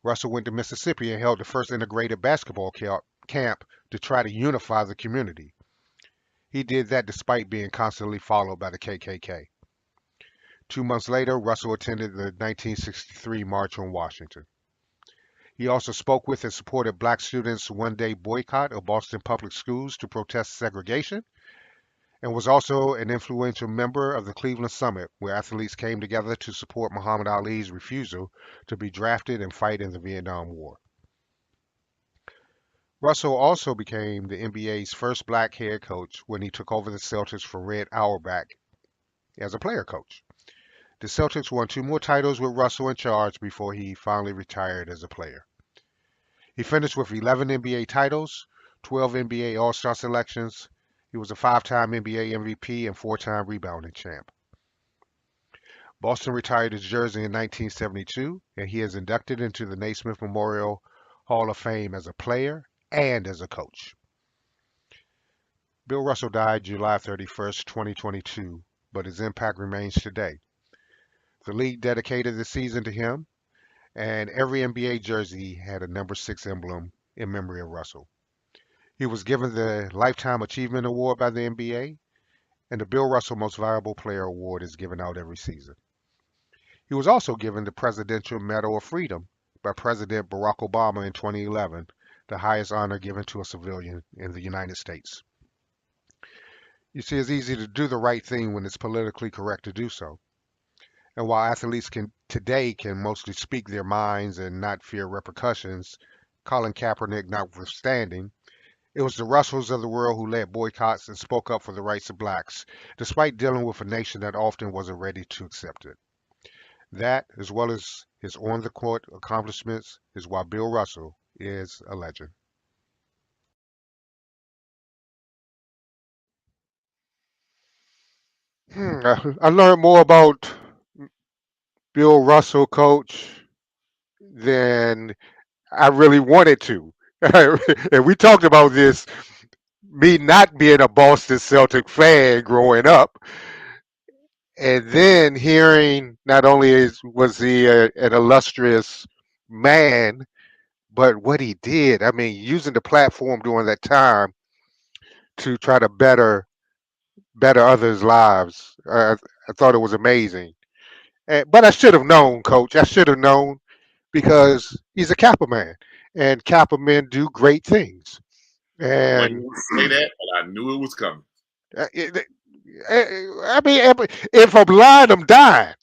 Russell went to Mississippi and held the first integrated basketball camp to try to unify the community. He did that despite being constantly followed by the KKK. 2 months later, Russell attended the 1963 March on Washington. He also spoke with and supported black students' one-day boycott of Boston public schools to protest segregation, and was also an influential member of the Cleveland Summit, where athletes came together to support Muhammad Ali's refusal to be drafted and fight in the Vietnam War. Russell also became the NBA's first black head coach when he took over the Celtics for Red Auerbach as a player coach. The Celtics won 2 more titles with Russell in charge before he finally retired as a player. He finished with 11 NBA titles, 12 NBA All-Star selections. He was a 5-time NBA MVP and 4-time rebounding champ. Boston retired his jersey in 1972, and he is inducted into the Naismith Memorial Hall of Fame as a player and as a coach. Bill Russell died July 31st, 2022, but his impact remains today. The league dedicated the season to him, and every NBA jersey had a number 6 emblem in memory of Russell. He was given the Lifetime Achievement Award by the NBA, and the Bill Russell Most Valuable Player Award is given out every season. He was also given the Presidential Medal of Freedom by President Barack Obama in 2011, the highest honor given to a civilian in the United States. You see, it's easy to do the right thing when it's politically correct to do so. And while athletes today can mostly speak their minds and not fear repercussions, Colin Kaepernick notwithstanding, it was the Russells of the world who led boycotts and spoke up for the rights of blacks, despite dealing with a nation that often wasn't ready to accept it. That, as well as his on-the-court accomplishments, is why Bill Russell is a legend. I learned more about Bill Russell, coach, than I really wanted to. And we talked about this, me not being a Boston Celtic fan growing up, and then hearing not only was he an illustrious man, but what he did. I mean, using the platform during that time to try to better others' lives. I thought it was amazing. But I should have known, Coach. I should have known because he's a Kappa man, and Kappa men do great things. I And wouldn't say that, but I knew it was coming. I mean, if I'm lying, I'm dying.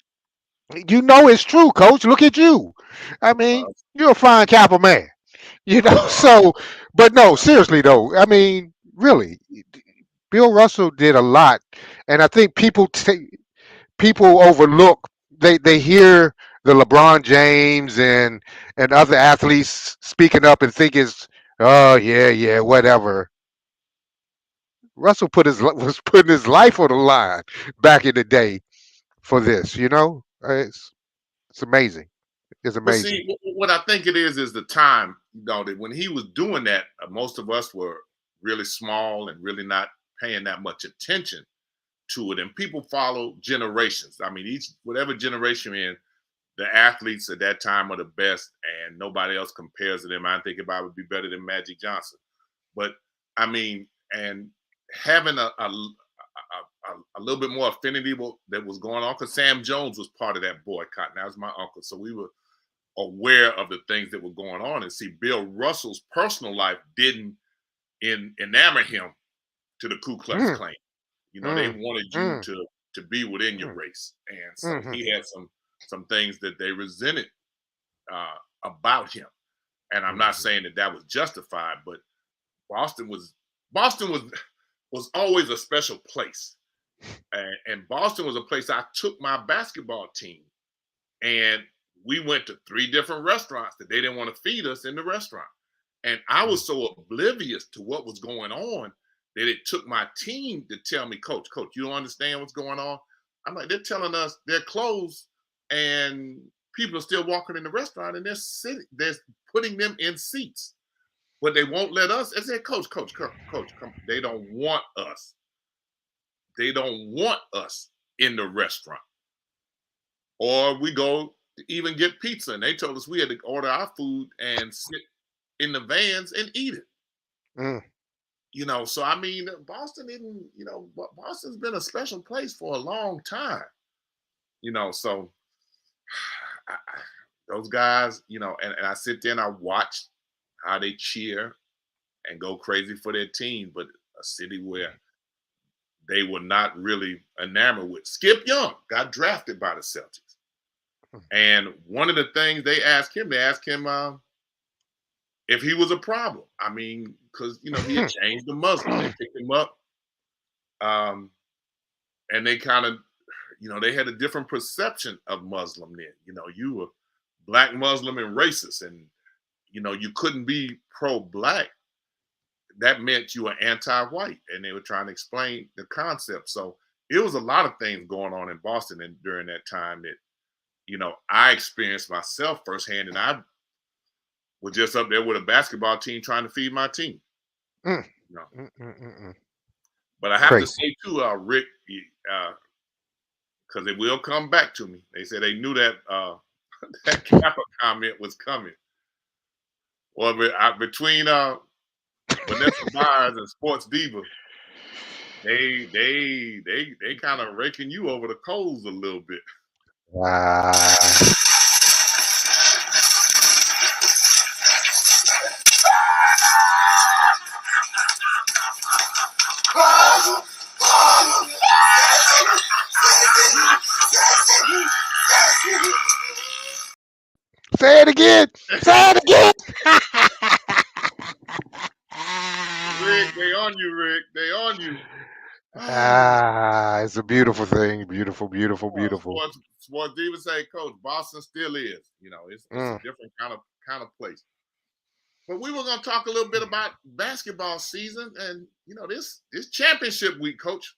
You know it's true, Coach. Look at you. I mean, you're a fine Kappa man. You know, so, but no, seriously though. I mean, really, Bill Russell did a lot, and I think people overlook. They hear the LeBron James and other athletes speaking up and think it's oh yeah whatever. Russell was putting his life on the line back in the day for this. You know, it's amazing. It's But amazing. see, what I think it is the time, that when he was doing that, most of us were really small and really not paying that much attention to it. And people follow generations. I mean, whatever generation in, the athletes at that time are the best, and nobody else compares to them. I think if I would be better than Magic Johnson. But I mean, and having a a little bit more affinity that was going on because Sam Jones was part of that boycott. And that was my uncle. So we were aware of the things that were going on. And see, Bill Russell's personal life didn't enamor him to the Ku Klux Klan. You know, they wanted you to be within your race. And so he had some things that they resented about him. And I'm not saying that was justified, but Boston was always a special place. And Boston was a place I took my basketball team. And we went to 3 different restaurants that they didn't want to feed us in the restaurant. And I was so oblivious to what was going on that it took my team to tell me, Coach, you don't understand what's going on? I'm like, they're telling us they're closed and people are still walking in the restaurant and they're putting them in seats. But they won't let us. I said, Coach, come. They don't want us. They don't want us in the restaurant. Or we go to even get pizza. And they told us we had to order our food and sit in the vans and eat it. You know, so I mean, Boston's been a special place for a long time. You know, so those guys, you know, and I sit there and I watch how they cheer and go crazy for their team, but a city where they were not really enamored with. Skip Young got drafted by the Celtics. And one of the things they asked him if he was a problem. I mean, because, you know, he had changed the Muslim. They picked him up. And they kind of, you know, they had a different perception of Muslim then. You know, you were Black Muslim and racist, and, you know, you couldn't be pro-Black. That meant you were anti-white, and they were trying to explain the concept. So it was a lot of things going on in Boston and during that time that, you know, I experienced myself firsthand, and I was just up there with a basketball team trying to feed my team. You know? But I have to say too, Rick, because it will come back to me. They said they knew that that Kappa comment was coming. Well, between Vanessa Myers and Sports Diva, they kind of raking you over the coals a little bit. Wow. Say it again. Say it again. Rick, they on you, Rick. They on you. It's a beautiful thing. Beautiful. Sports Diva say, Coach, Boston still is. You know, it's a different kind of place. But we were going to talk a little bit about basketball season, and you know, this championship week, Coach.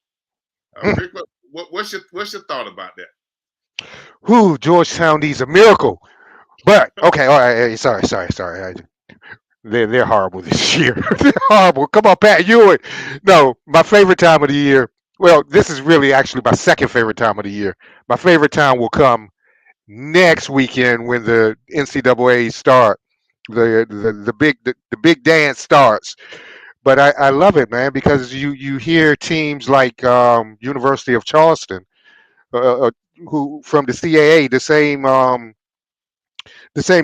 Rick, what's your thought about that? Who Georgetown needs a miracle, but okay, all right. Sorry. They're horrible this year. They're horrible. Come on, Pat Ewing. No, my favorite time of the year. Well, this is really actually my second favorite time of the year. My favorite time will come next weekend when the NCAA start. The big dance starts. But I love it, man, because you hear teams like University of Charleston, who from the CAA, the same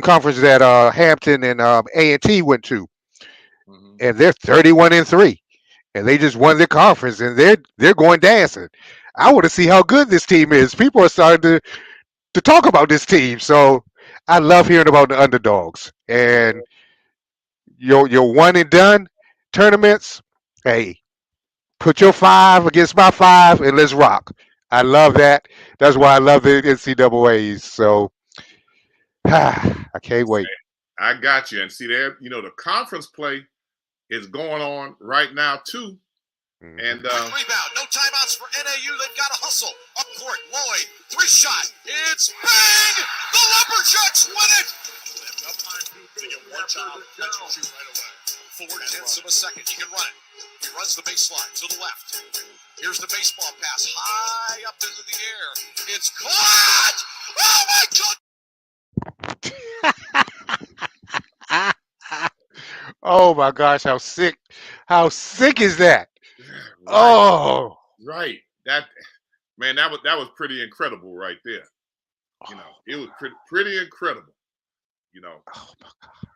conference that Hampton and A&T went to, and they're 31-3, and they just won their conference, and they're going dancing. I want to see how good this team is. People are starting to talk about this team, so I love hearing about the underdogs and your one and done tournaments. Hey, put your 5 against my 5 and let's rock. I love that. That's why I love the NCAAs. So I can't wait. I got you. And see there, you know, the conference play is going on right now too. And rebound, no timeouts for NAU. They've got to hustle. Up court, Lloyd, 3-shot. It's big! The Lumberjacks win it! Enough time to get one job, catch and shoot right away. 4/10 of a second, he can run it. He runs the baseline to the left. Here's the baseball pass, high up into the air. It's caught! Oh my God! Oh my gosh, how sick is that? Right. Oh, right. that was pretty incredible right there. You know, it was pretty incredible. You know. Oh my God.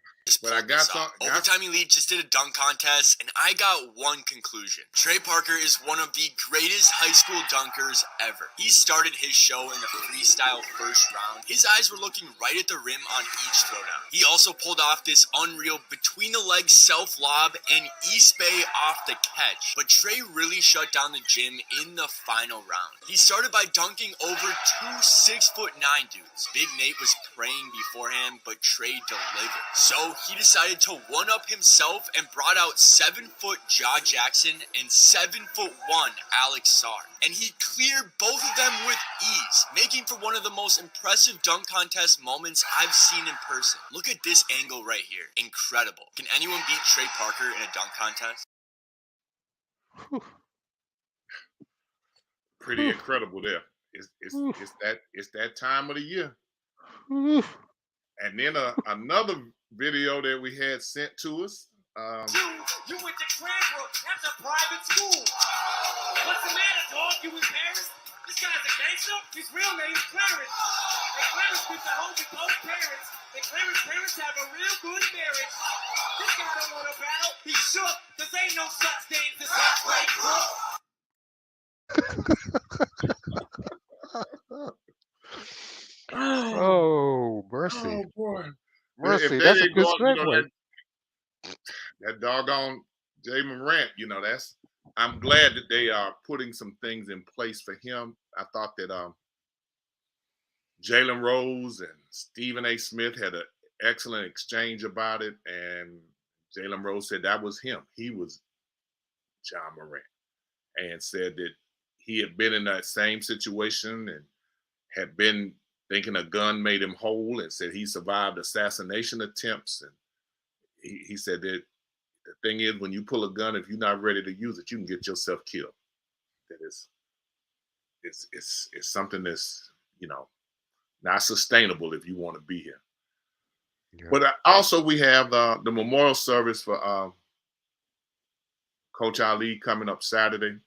But I got some. Overtime Elite just did a dunk contest, and I got one conclusion. Trey Parker is one of the greatest high school dunkers ever. He started his show in the freestyle first round. His eyes were looking right at the rim on each throwdown. He also pulled off this unreal between-the-legs self-lob and East Bay off the catch. But Trey really shut down the gym in the final round. He started by dunking over two 6'9" dudes. Big Nate was praying beforehand, but Trey delivered. So he decided to one-up himself and brought out 7-foot Jaw Jackson and 7'1" Alex Sarr. And he cleared both of them with ease, making for one of the most impressive dunk contest moments I've seen in person. Look at this angle right here. Incredible. Can anyone beat Trey Parker in a dunk contest? Pretty incredible there. It's that time of the year. And then another video that we had sent to us. You went to Cranbrook. That's a private school. What's the matter, dog? You embarrassed? This guy's a gangster. His real name's Clarence. And Clarence went to home with both parents. And Clarence's parents have a real good marriage. This guy don't want to battle. He's shook. There ain't no such thing as halfway crook. Oh, mercy. Oh boy. Mercy. That's a good segue. That doggone Jay Morant, you know, I'm glad that they are putting some things in place for him. I thought that Jalen Rose and Stephen A. Smith had an excellent exchange about it, and Jalen Rose said that was him. He was John Morant, and said that he had been in that same situation and had been thinking a gun made him whole, and said he survived assassination attempts. And he said that the thing is, when you pull a gun, if you're not ready to use it, you can get yourself killed. That is, it's something that's, you know, not sustainable if you want to be here. Yeah. But also we have the memorial service for Coach Aliyy coming up Saturday.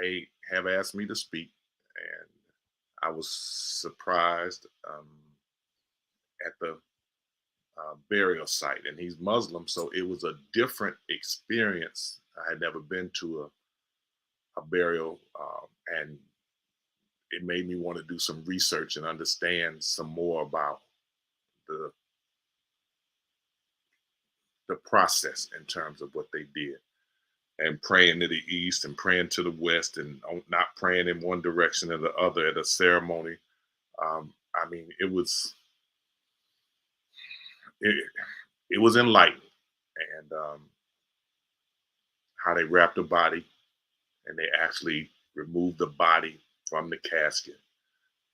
They have asked me to speak, and I was surprised at the burial site. And he's Muslim, so it was a different experience. I had never been to a burial, and it made me want to do some research and understand some more about the process in terms of what they did, and praying to the east and praying to the west, and not praying in one direction or the other at a ceremony. I mean, it was enlightening, and how they wrapped the body, and they actually removed the body from the casket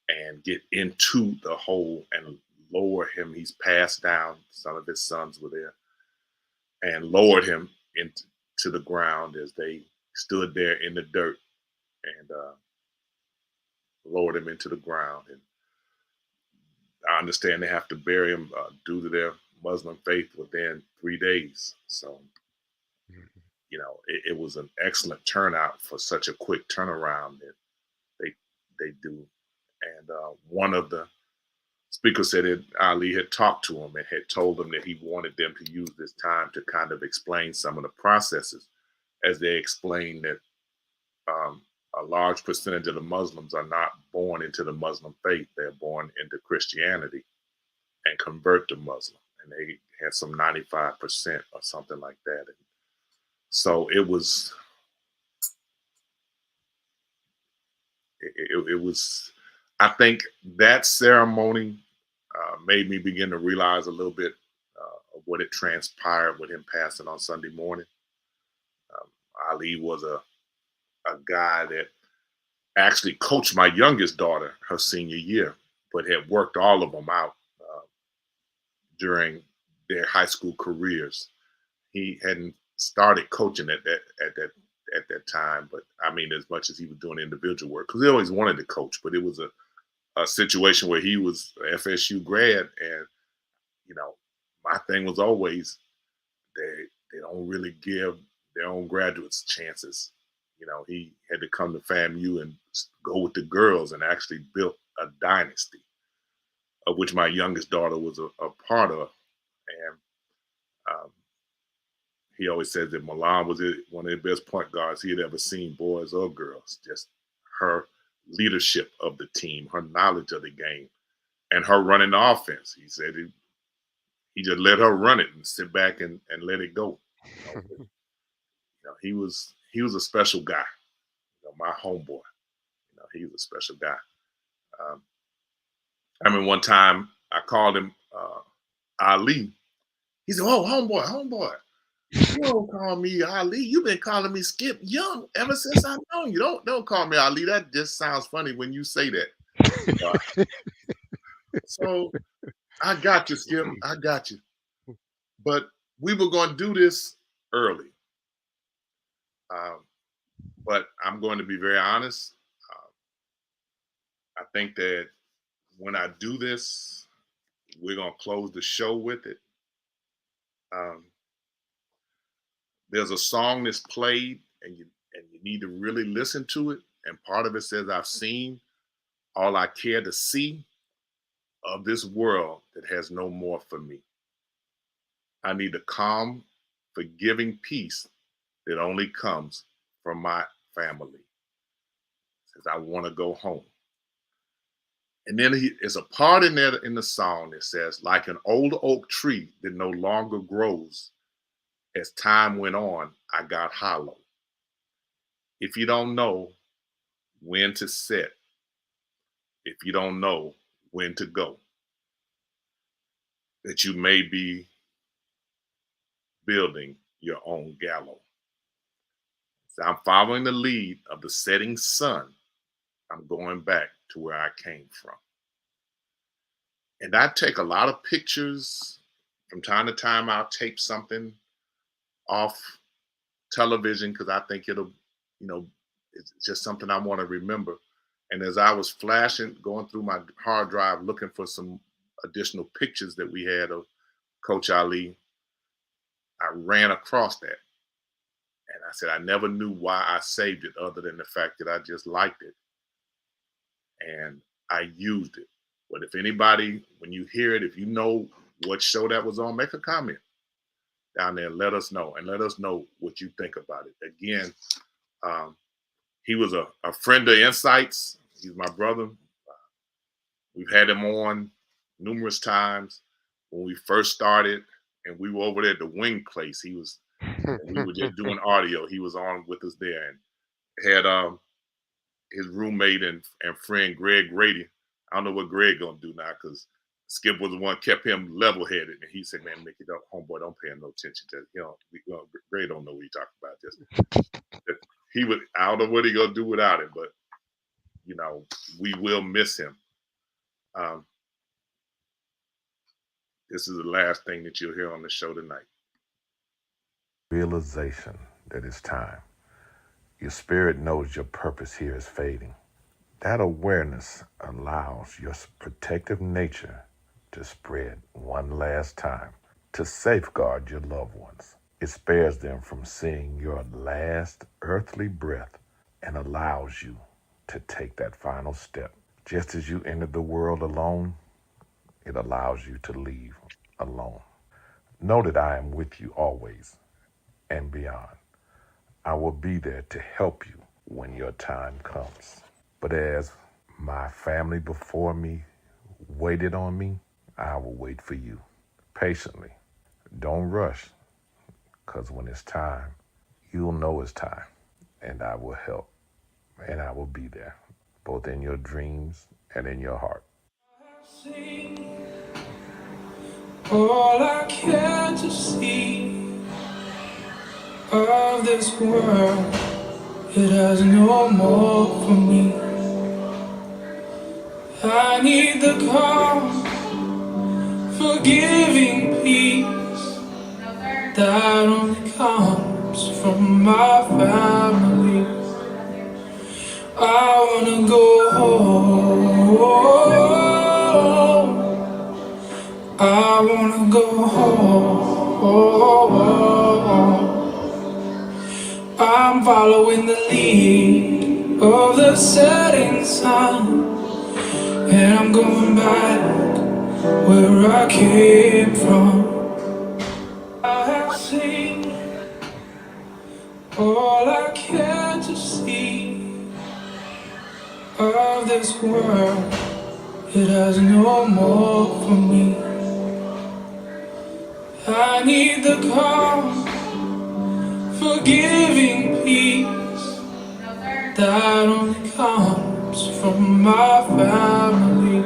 and get into the hole and lower him. He's passed down. Some of his sons were there, and lowered him into the ground as they stood there in the dirt, and lowered him into the ground. And I understand they have to bury him due to their Muslim faith within 3 days. So, you know, it was an excellent turnout for such a quick turnaround that they do. And one of the speakers said that Ali had talked to him and had told them that he wanted them to use this time to kind of explain some of the processes, as they explained that a large percentage of the Muslims are not born into the Muslim faith. They're born into Christianity and convert to Muslim. And they had some 95% or something like that. And so it was, I think that ceremony made me begin to realize a little bit of what had transpired with him passing on Sunday morning. Ali was a guy that actually coached my youngest daughter her senior year, but had worked all of them out during their high school careers. He hadn't started coaching at that time, but I mean, as much as he was doing individual work, because he always wanted to coach, but it was a situation where he was an FSU grad, and you know, my thing was always they don't really give their own graduates chances, You know, he had to come to FAMU and go with the girls and actually built a dynasty, of which my youngest daughter was a part of. And he always says that Milan was one of the best point guards he had ever seen, boys or girls. Just her leadership of the team, her knowledge of the game, and her running the offense. He said he just let her run it and sit back and let it go. You know, he was a special guy. You know, my homeboy. You know, he was a special guy. I mean, one time I called him Ali. He said, "Oh, homeboy. You don't call me Ali. You've been calling me Skip Young ever since I've known you. Don't call me Ali. That just sounds funny when you say that." So I got you, Skip. I got you. But we were going to do this early. But I'm going to be very honest. I think that when I do this, we're going to close the show with it. There's a song that's played, and you need to really listen to it. And part of it says, "I've seen all I care to see of this world that has no more for me. I need the calm, forgiving peace that only comes from my family." It says, "I want to go home." And then there's a part in there in the song that says, "Like an old oak tree that no longer grows, as time went on, I got hollow. If you don't know when to sit, if you don't know when to go, that you may be building your own gallows." So I'm following the lead of the setting sun. I'm going back to where I came from. And I take a lot of pictures. From time to time, I'll tape something off television because I think it'll, you know, it's just something I want to remember. And as I was going through my hard drive, looking for some additional pictures that we had of Coach Aliyy, I ran across that. And I said, I never knew why I saved it other than the fact that I just liked it. And I used it. But if anybody, when you hear it, if you know what show that was on, make a comment down there. Let us know. And let us know what you think about it. Again, he was a friend of INSiiGHTS. He's my brother. We've had him on numerous times when we first started. And we were over there at the wing place. We were just doing audio. He was on with us there and had his roommate and friend Greg Grady. I don't know what Greg gonna do now because Skip was the one kept him level-headed. And he said, "Man, Mick, homeboy, don't pay him no attention to it. Greg don't know what he talking about. I don't know what he gonna do without him, but we will miss him." This is the last thing that you'll hear on the show tonight. Realization that it's time. Your spirit knows your purpose here is fading. That awareness allows your protective nature to spread one last time to safeguard your loved ones. It spares them from seeing your last earthly breath and allows you to take that final step. Just as you entered the world alone, it allows you to leave alone. Know that I am with you always and beyond. I will be there to help you when your time comes. But as my family before me waited on me, I will wait for you patiently. Don't rush, because when it's time, you'll know it's time, and I will help, and I will be there, both in your dreams and in your heart. All I care to see of this world, it has no more for me. I need the calm, forgiving peace that only comes from my family. I wanna go home. I wanna go home. I'm I'm following the lead of the setting sun, and I'm going back where I came from. I have seen all I care to see of this world. It has no more for me. I need the calm, forgiving peace that only comes from my family.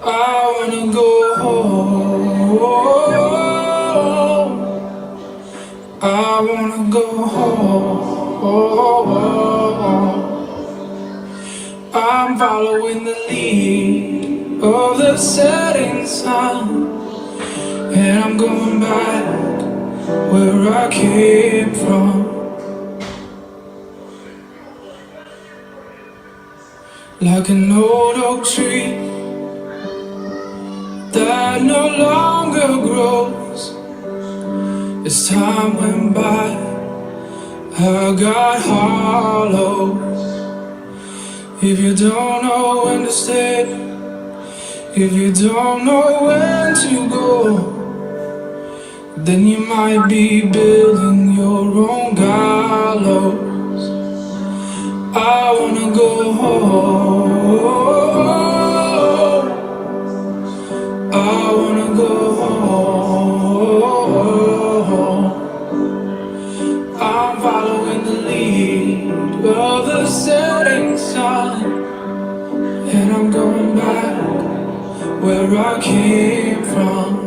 I wanna go home. I wanna go home. I'm following the lead of the setting sun, and I'm going back where I came from. Like an old oak tree that no longer grows. As time went by, I got hollow. If you don't know when to stay, if you don't know when to go, then you might be building your own gallows. I wanna go home. I wanna go home. I'm following the lead of the setting sun, and I'm going back where I came from.